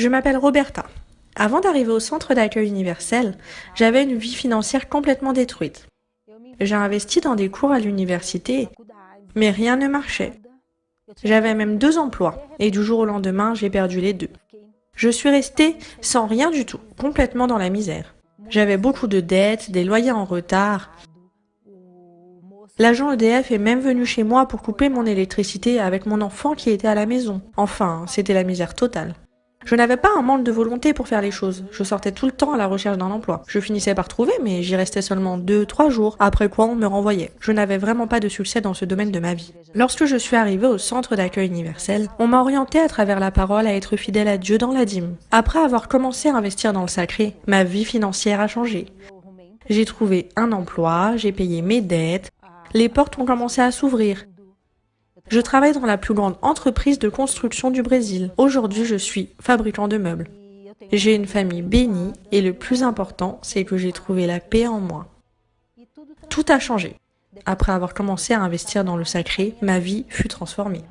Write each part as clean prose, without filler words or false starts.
Je m'appelle Roberta. Avant d'arriver au centre d'accueil universel, j'avais une vie financière complètement détruite. J'ai investi dans des cours à l'université, mais rien ne marchait. J'avais même 2 emplois, et du jour au lendemain, j'ai perdu les deux. Je suis restée sans rien du tout, complètement dans la misère. J'avais beaucoup de dettes, des loyers en retard. L'agent EDF est même venu chez moi pour couper mon électricité avec mon enfant qui était à la maison. Enfin, c'était la misère totale. Je n'avais pas un manque de volonté pour faire les choses. Je sortais tout le temps à la recherche d'un emploi. Je finissais par trouver, mais j'y restais seulement 2, 3 jours, après quoi on me renvoyait. Je n'avais vraiment pas de succès dans ce domaine de ma vie. Lorsque je suis arrivée au centre d'accueil universel, on m'a orientée à travers la parole à être fidèle à Dieu dans la dîme. Après avoir commencé à investir dans le sacré, ma vie financière a changé. J'ai trouvé un emploi, j'ai payé mes dettes, les portes ont commencé à s'ouvrir. Je travaille dans la plus grande entreprise de construction du Brésil. Aujourd'hui, je suis fabricant de meubles. J'ai une famille bénie et le plus important, c'est que j'ai trouvé la paix en moi. Tout a changé. Après avoir commencé à investir dans le sacré, ma vie fut transformée.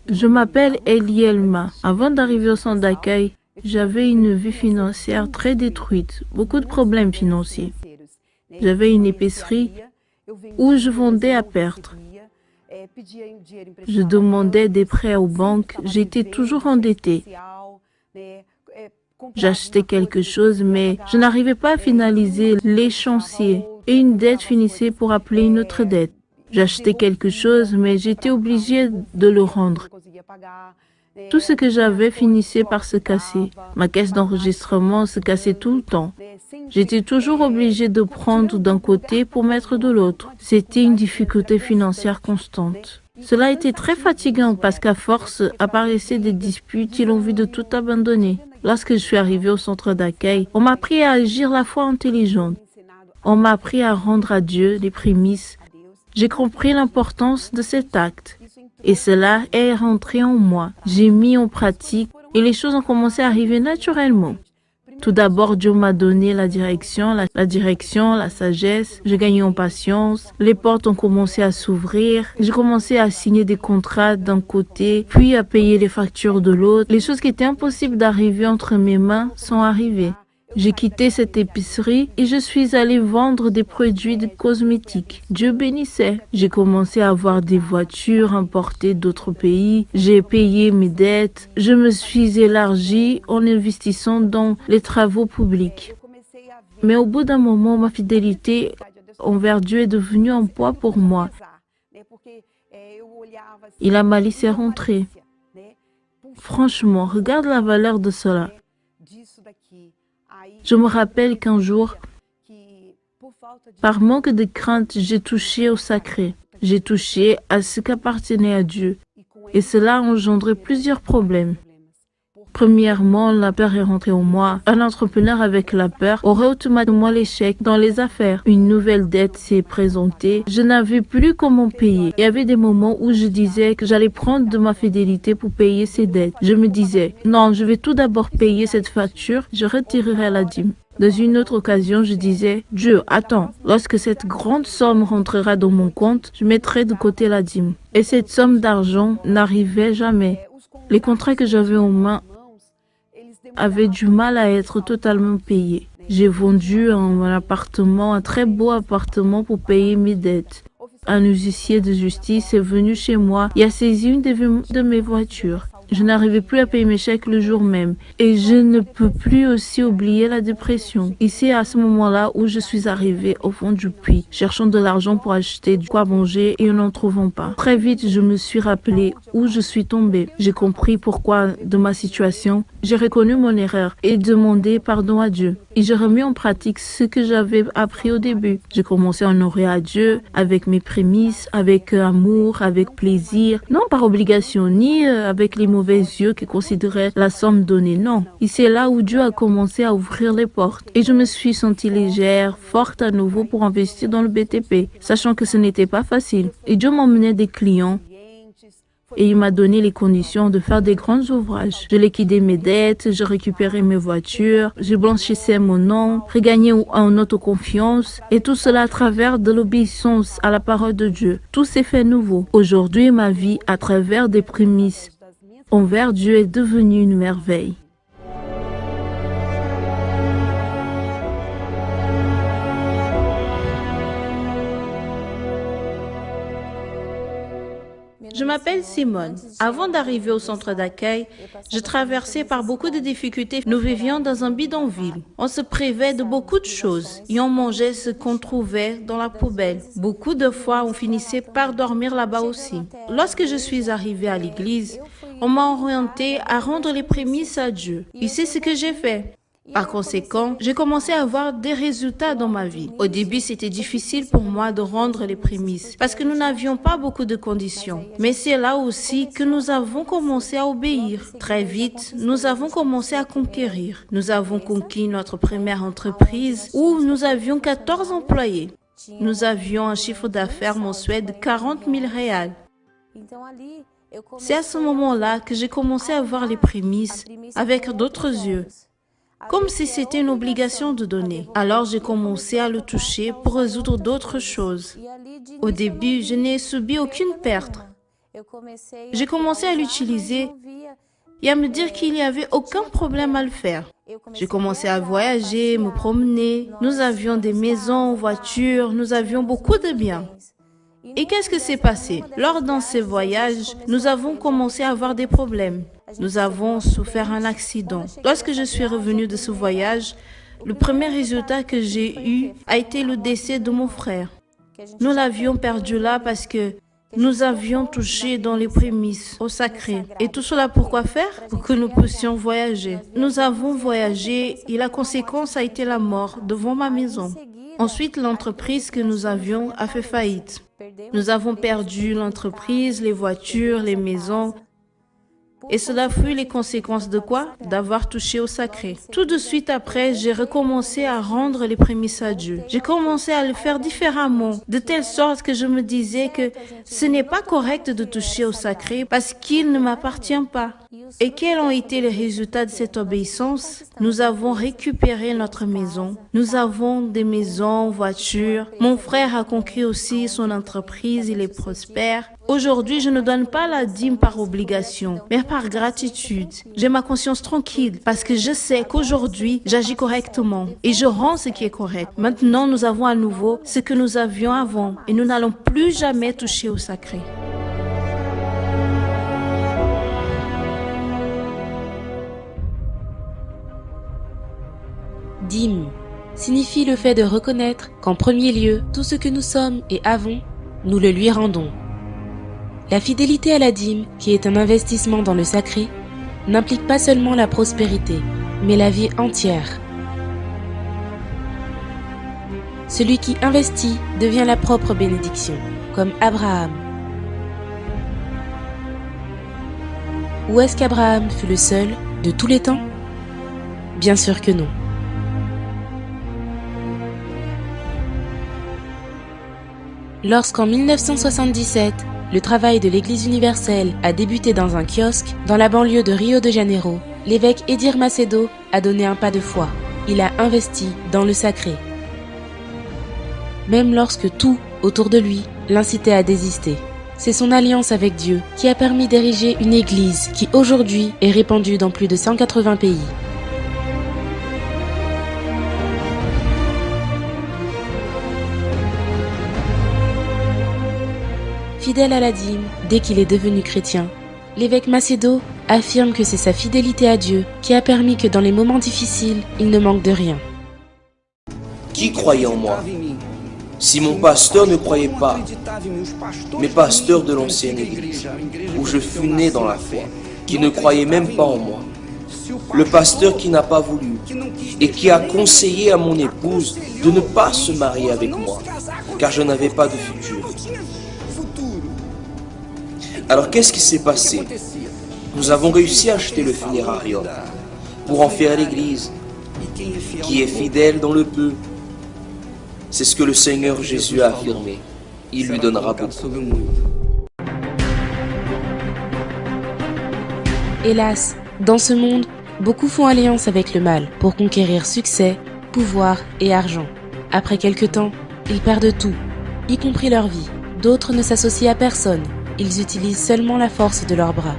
Je m'appelle Elielma. Avant d'arriver au centre d'accueil, j'avais une vie financière très détruite, beaucoup de problèmes financiers. J'avais une épicerie où je vendais à perdre. Je demandais des prêts aux banques, j'étais toujours endettée. J'achetais quelque chose, mais je n'arrivais pas à finaliser les chantiers et une dette finissait pour appeler une autre dette. J'achetais quelque chose, mais j'étais obligée de le rendre. Tout ce que j'avais finissait par se casser. Ma caisse d'enregistrement se cassait tout le temps. J'étais toujours obligée de prendre d'un côté pour mettre de l'autre. C'était une difficulté financière constante. Cela était très fatigant parce qu'à force apparaissaient des disputes et l'envie de tout abandonner. Lorsque je suis arrivée au centre d'accueil, on m'a appris à agir la foi intelligente. On m'a appris à rendre à Dieu les prémices. J'ai compris l'importance de cet acte et cela est rentré en moi. J'ai mis en pratique et les choses ont commencé à arriver naturellement. Tout d'abord, Dieu m'a donné la direction, la sagesse. J'ai gagné en patience. Les portes ont commencé à s'ouvrir. J'ai commencé à signer des contrats d'un côté, puis à payer les factures de l'autre. Les choses qui étaient impossibles d'arriver entre mes mains sont arrivées. J'ai quitté cette épicerie et je suis allée vendre des produits de cosmétiques. Dieu bénissait. J'ai commencé à avoir des voitures importées d'autres pays. J'ai payé mes dettes. Je me suis élargie en investissant dans les travaux publics. Mais au bout d'un moment, ma fidélité envers Dieu est devenue un poids pour moi. Et la malice est rentrée. Franchement, regarde la valeur de cela. Je me rappelle qu'un jour, par manque de crainte, j'ai touché au sacré. J'ai touché à ce qu'appartenait à Dieu. Et cela a engendré plusieurs problèmes. Premièrement, la peur est rentrée en moi. Un entrepreneur avec la peur aurait automatiquement l'échec dans les affaires. Une nouvelle dette s'est présentée. Je n'avais plus comment payer. Il y avait des moments où je disais que j'allais prendre de ma fidélité pour payer ces dettes. Je me disais, non, je vais tout d'abord payer cette facture, je retirerai la dîme. Dans une autre occasion, je disais, Dieu, attends, lorsque cette grande somme rentrera dans mon compte, je mettrai de côté la dîme. Et cette somme d'argent n'arrivait jamais. Les contrats que j'avais en main avaient du mal à être totalement payés. J'ai vendu un appartement, un très beau appartement pour payer mes dettes. Un huissier de justice est venu chez moi et a saisi une de mes voitures. Je n'arrivais plus à payer mes chèques le jour même et je ne peux plus aussi oublier la dépression. Et c'est à ce moment-là où je suis arrivée au fond du puits, cherchant de l'argent pour acheter du quoi manger et n'en trouvant pas. Très vite, je me suis rappelé où je suis tombée. J'ai compris pourquoi de ma situation. J'ai reconnu mon erreur et demandé pardon à Dieu. Et j'ai remis en pratique ce que j'avais appris au début. J'ai commencé à honorer à Dieu avec mes prémices, avec amour, avec plaisir. Non par obligation, ni avec les mauvais yeux qui considéraient la somme donnée, non. Et c'est là où Dieu a commencé à ouvrir les portes. Et je me suis sentie légère, forte à nouveau pour investir dans le BTP, sachant que ce n'était pas facile. Et Dieu m'emmenait des clients et il m'a donné les conditions de faire des grands ouvrages. Je liquidais mes dettes, je récupérais mes voitures, je blanchissais mon nom, regagnais en autoconfiance et tout cela à travers de l'obéissance à la parole de Dieu. Tout s'est fait nouveau. Aujourd'hui, ma vie, à travers des prémices envers Dieu, est devenue une merveille. Je m'appelle Simone. Avant d'arriver au centre d'accueil, je traversais par beaucoup de difficultés. Nous vivions dans un bidonville. On se privait de beaucoup de choses et on mangeait ce qu'on trouvait dans la poubelle. Beaucoup de fois, on finissait par dormir là-bas aussi. Lorsque je suis arrivée à l'église, on m'a orientée à rendre les prémices à Dieu. Et c'est ce que j'ai fait. Par conséquent, j'ai commencé à avoir des résultats dans ma vie. Au début, c'était difficile pour moi de rendre les prémices parce que nous n'avions pas beaucoup de conditions. Mais c'est là aussi que nous avons commencé à obéir. Très vite, nous avons commencé à conquérir. Nous avons conquis notre première entreprise où nous avions 14 employés. Nous avions un chiffre d'affaires mensuel de 40 000 réals. C'est à ce moment-là que j'ai commencé à voir les prémices avec d'autres yeux, comme si c'était une obligation de donner. Alors j'ai commencé à le toucher pour résoudre d'autres choses. Au début, je n'ai subi aucune perte. J'ai commencé à l'utiliser et à me dire qu'il n'y avait aucun problème à le faire. J'ai commencé à voyager, me promener. Nous avions des maisons, voitures, nous avions beaucoup de biens. Et qu'est-ce que s'est passé? Lors de ces voyages, nous avons commencé à avoir des problèmes. Nous avons souffert un accident. Lorsque je suis revenue de ce voyage, le premier résultat que j'ai eu a été le décès de mon frère. Nous l'avions perdu là parce que nous avions touché dans les prémices au sacré. Et tout cela pourquoi faire? Pour que nous puissions voyager. Nous avons voyagé et la conséquence a été la mort devant ma maison. Ensuite, l'entreprise que nous avions a fait faillite. Nous avons perdu l'entreprise, les voitures, les maisons. Et cela fut les conséquences de quoi? D'avoir touché au sacré. Tout de suite après, j'ai recommencé à rendre les prémices à Dieu. J'ai commencé à le faire différemment, de telle sorte que je me disais que ce n'est pas correct de toucher au sacré parce qu'il ne m'appartient pas. Et quels ont été les résultats de cette obéissance? Nous avons récupéré notre maison. Nous avons des maisons, voitures. Mon frère a conquis aussi son entreprise, il est prospère. Aujourd'hui, je ne donne pas la dîme par obligation, mais par gratitude. J'ai ma conscience tranquille parce que je sais qu'aujourd'hui, j'agis correctement et je rends ce qui est correct. Maintenant, nous avons à nouveau ce que nous avions avant et nous n'allons plus jamais toucher au sacré. Dîme signifie le fait de reconnaître qu'en premier lieu, tout ce que nous sommes et avons, nous le lui rendons. La fidélité à la dîme, qui est un investissement dans le sacré, n'implique pas seulement la prospérité, mais la vie entière. Celui qui investit devient la propre bénédiction, comme Abraham. Ou est-ce qu'Abraham fut le seul de tous les temps? Bien sûr que non. Lorsqu'en 1977, le travail de l'Église universelle a débuté dans un kiosque dans la banlieue de Rio de Janeiro, l'évêque Edir Macedo a donné un pas de foi. Il a investi dans le sacré. Même lorsque tout, autour de lui, l'incitait à désister. C'est son alliance avec Dieu qui a permis d'ériger une église qui aujourd'hui est répandue dans plus de 180 pays. Fidèle à la dîme, dès qu'il est devenu chrétien, l'évêque Macedo affirme que c'est sa fidélité à Dieu qui a permis que dans les moments difficiles, il ne manque de rien. Qui croyait en moi? Si mon pasteur ne croyait pas, mes pasteurs de l'ancienne église, où je fus né dans la foi, qui ne croyaient même pas en moi, le pasteur qui n'a pas voulu et qui a conseillé à mon épouse de ne pas se marier avec moi, car je n'avais pas de futur. Alors qu'est-ce qui s'est passé? Nous avons réussi à acheter le funérarium pour en faire l'église, qui est fidèle dans le peu. C'est ce que le Seigneur Jésus a affirmé. Il lui donnera beaucoup. Hélas, dans ce monde, beaucoup font alliance avec le mal pour conquérir succès, pouvoir et argent. Après quelque temps, ils perdent tout, y compris leur vie. D'autres ne s'associent à personne, ils utilisent seulement la force de leurs bras.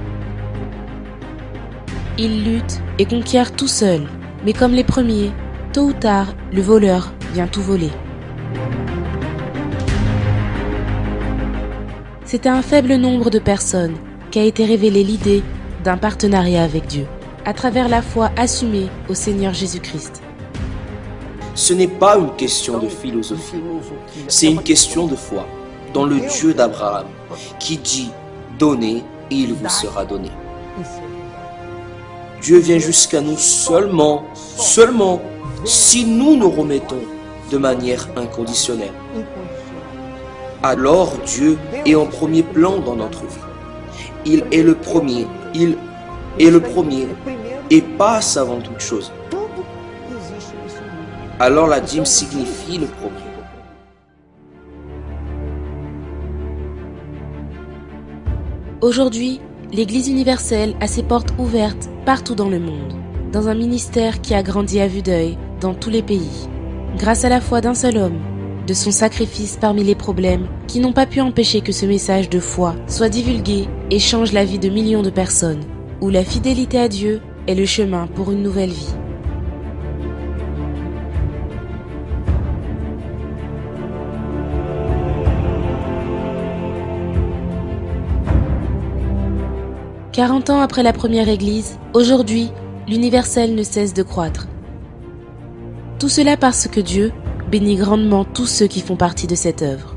Ils luttent et conquièrent tout seuls, mais comme les premiers, tôt ou tard, le voleur vient tout voler. C'est à un faible nombre de personnes qu'a été révélée l'idée d'un partenariat avec Dieu, à travers la foi assumée au Seigneur Jésus-Christ. Ce n'est pas une question de philosophie, c'est une question de foi dans le Dieu d'Abraham, qui dit « Donnez et il vous sera donné ». Dieu vient jusqu'à nous seulement si nous nous remettons de manière inconditionnelle. Alors Dieu est en premier plan dans notre vie. Il est le premier, et passe avant toute chose. Alors la dîme signifie le premier. Aujourd'hui, l'Église universelle a ses portes ouvertes partout dans le monde, dans un ministère qui a grandi à vue d'œil dans tous les pays, grâce à la foi d'un seul homme, de son sacrifice parmi les problèmes qui n'ont pas pu empêcher que ce message de foi soit divulgué et change la vie de millions de personnes, où la fidélité à Dieu est le chemin pour une nouvelle vie. « 40 ans après la première Église, aujourd'hui, l'universel ne cesse de croître. Tout cela parce que Dieu bénit grandement tous ceux qui font partie de cette œuvre.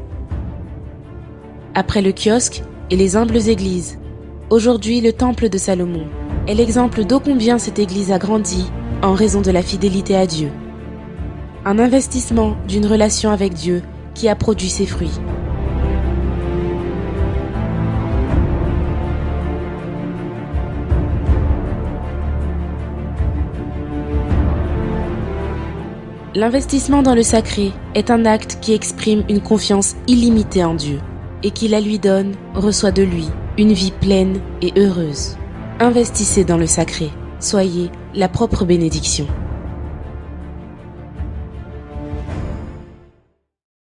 Après le kiosque et les humbles églises, aujourd'hui le temple de Salomon est l'exemple d'ô combien cette église a grandi en raison de la fidélité à Dieu. Un investissement d'une relation avec Dieu qui a produit ses fruits. L'investissement dans le sacré est un acte qui exprime une confiance illimitée en Dieu et qui la lui donne, reçoit de lui, une vie pleine et heureuse. Investissez dans le sacré, soyez la propre bénédiction.